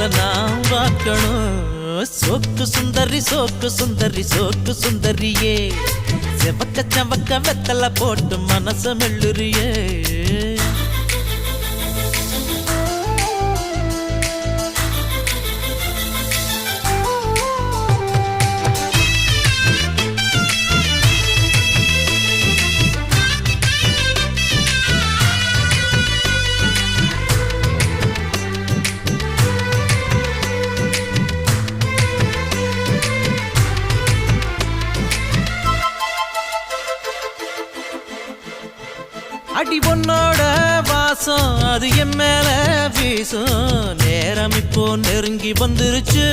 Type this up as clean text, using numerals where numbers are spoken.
போல நான் பார்க்கணும். சோக்கு சுந்தரி சோக்கு சுந்தரி சோக்கு சுந்தரியே, செவக்க செவக்க வெத்தல போட்டு மனச மெல்லுறியே. அடி பொண்ணோட வாசம் அது என் மேல வீசும். நேரம் இப்போ நெருங்கி வந்துருச்சு.